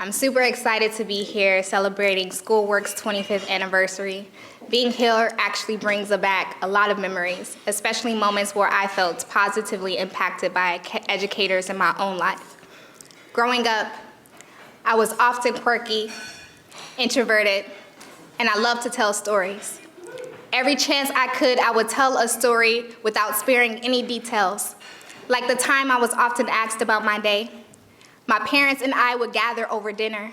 I'm super excited to be here celebrating SchoolWorks' 25th anniversary. Being here actually brings back a lot of memories, especially moments where I felt positively impacted by educators in my own life. Growing up, I was often quirky, introverted, and I loved to tell stories. Every chance I could, I would tell a story without sparing any details. Like the time I was often asked about my day. My parents and I would gather over dinner,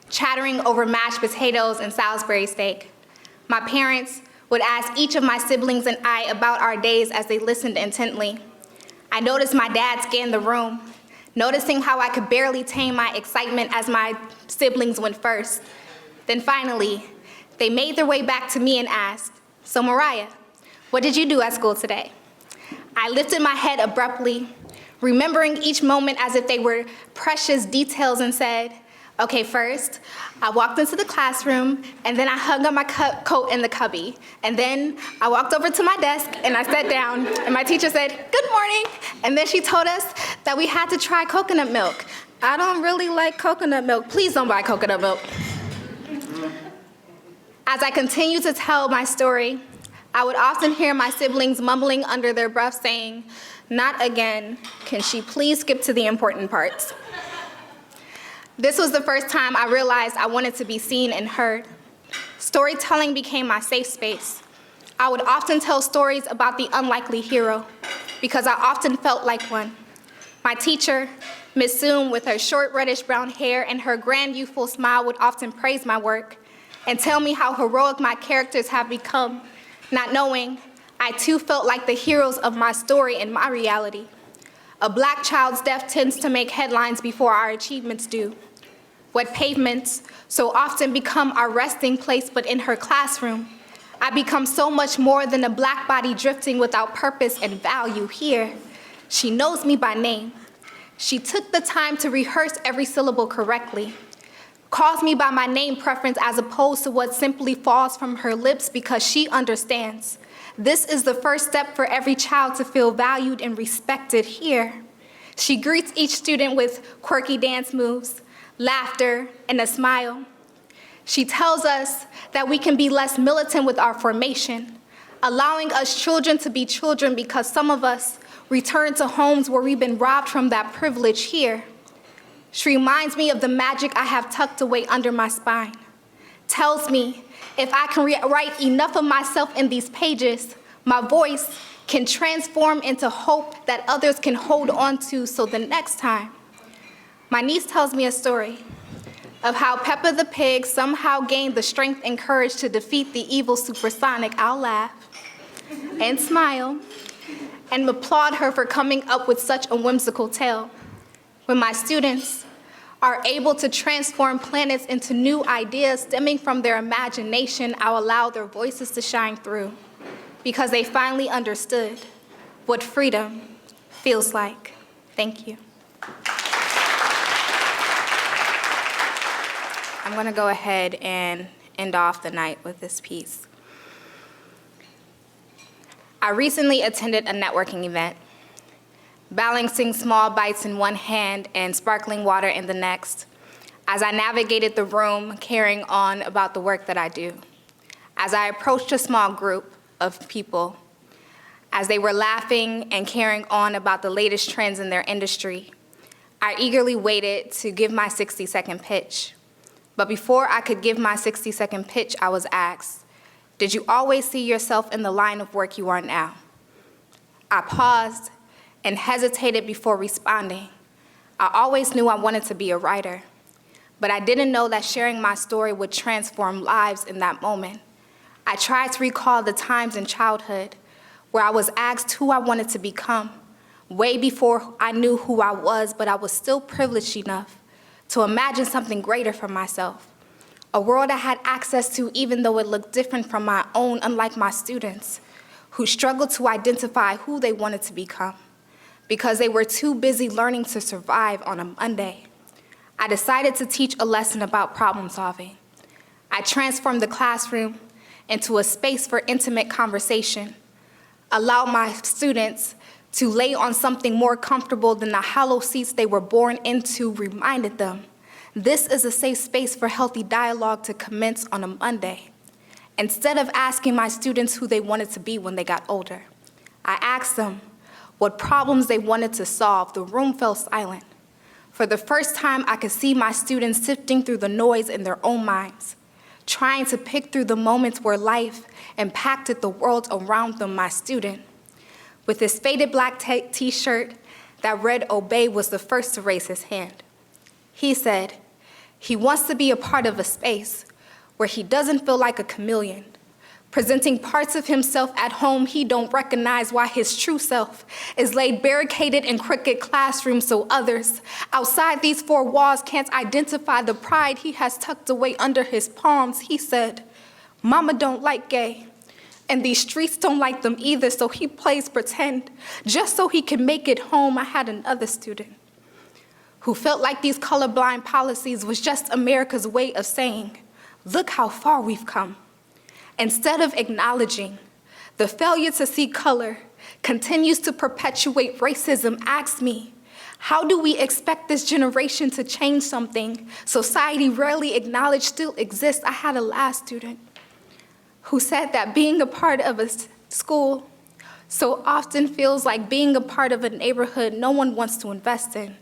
chattering over mashed potatoes and Salisbury steak. My parents would ask each of my siblings and I about our days as they listened intently. I noticed my dad scan the room, noticing how I could barely tame my excitement as my siblings went first. Then finally, they made their way back to me and asked, "So Mariah, what did you do at school today?" I lifted my head abruptly, remembering each moment as if they were precious details, and said, "Okay, first, I walked into the classroom, and then I hung up my coat in the cubby. And then I walked over to my desk, and I sat down, and my teacher said, 'Good morning.' And then she told us that we had to try coconut milk. I don't really like coconut milk. Please don't buy coconut milk." As I continued to tell my story, I would often hear my siblings mumbling under their breath saying, "Not again. Can she please skip to the important parts?" This was the first time I realized I wanted to be seen and heard. Storytelling became my safe space. I would often tell stories about the unlikely hero because I often felt like one. My teacher, Miss Soon, with her short reddish-brown hair and her grand youthful smile, would often praise my work and tell me how heroic my characters have become, not knowing I too felt like the heroes of my story and my reality. A Black child's death tends to make headlines before our achievements do. What pavements so often become our resting place, but in her classroom, I become so much more than a Black body drifting without purpose and value here. She knows me by name. She took the time to rehearse every syllable correctly, calls me by my name preference as opposed to what simply falls from her lips because she understands. This is the first step for every child to feel valued and respected here. She greets each student with quirky dance moves, laughter, and a smile. She tells us that we can be less militant with our formation, allowing us children to be children because some of us return to homes where we've been robbed from that privilege here. She reminds me of the magic I have tucked away under my spine, tells me if I can write enough of myself in these pages, my voice can transform into hope that others can hold on to so the next time. My niece tells me a story of how Peppa the Pig somehow gained the strength and courage to defeat the evil supersonic. I'll laugh and smile and applaud her for coming up with such a whimsical tale. When my students are able to transform planets into new ideas stemming from their imagination, I'll allow their voices to shine through because they finally understood what freedom feels like. Thank you. I'm going to go ahead and end off the night with this piece. I recently attended a networking event, balancing small bites in one hand and sparkling water in the next, as I navigated the room carrying on about the work that I do. As I approached a small group of people, as they were laughing and carrying on about the latest trends in their industry, I eagerly waited to give my 60-second pitch. But before I could give my 60-second pitch, I was asked, "Did you always see yourself in the line of work you are now?" I paused and hesitated before responding. I always knew I wanted to be a writer, but I didn't know that sharing my story would transform lives in that moment. I tried to recall the times in childhood where I was asked who I wanted to become, way before I knew who I was, but I was still privileged enough to imagine something greater for myself, a world I had access to even though it looked different from my own, unlike my students, who struggled to identify who they wanted to become because they were too busy learning to survive on a Monday. I decided to teach a lesson about problem solving. I transformed the classroom into a space for intimate conversation, allowed my students to lay on something more comfortable than the hollow seats they were born into reminded them This is a safe space for healthy dialogue to commence on a Monday. Instead of asking my students who they wanted to be when they got older, I asked them what problems they wanted to solve. The room fell silent. For the first time, I could see my students sifting through the noise in their own minds, trying to pick through the moments where life impacted the world around them. My student, with his faded black t-shirt that read "Obey," was the first to raise his hand. He said he wants to be a part of a space where he doesn't feel like a chameleon, presenting parts of himself at home he don't recognize, while his true self is laid barricaded in crooked classrooms so others outside these four walls can't identify the pride he has tucked away under his palms. He said, "Mama don't like gay, and these streets don't like them either," so he plays pretend just so he can make it home. I had another student who felt like these colorblind policies was just America's way of saying, "Look how far we've come." Instead of acknowledging the failure to see color continues to perpetuate racism, asked me, how do we expect this generation to change something society rarely acknowledged still exists? I had a last student who said that being a part of a school so often feels like being a part of a neighborhood no one wants to invest in.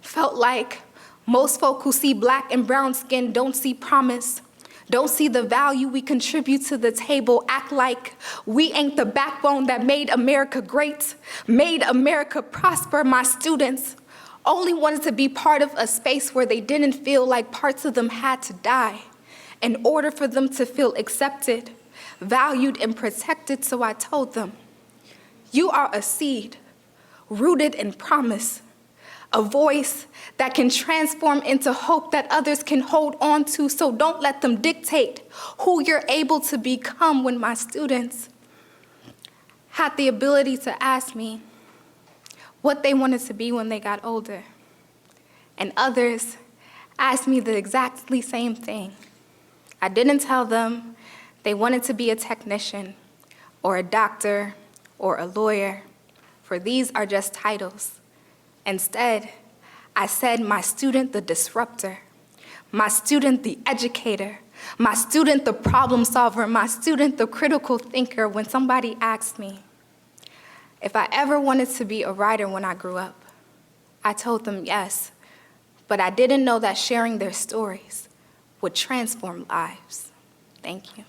Felt like most folk who see black and brown skin don't see promise, don't see the value we contribute to the table, act like we ain't the backbone that made America great, made America prosper. My students only wanted to be part of a space where they didn't feel like parts of them had to die in order for them to feel accepted, valued, and protected. So I told them, you are a seed rooted in promise, a voice that can transform into hope that others can hold on to, so don't let them dictate who you're able to become. When my students had the ability to ask me what they wanted to be when they got older, and others asked me the exactly same thing, I didn't tell them they wanted to be a technician or a doctor or a lawyer, for these are just titles. Instead, I said, my student, the disruptor, my student, the educator, my student, the problem solver, my student, the critical thinker. When somebody asked me if I ever wanted to be a writer when I grew up, I told them yes, but I didn't know that sharing their stories would transform lives. Thank you.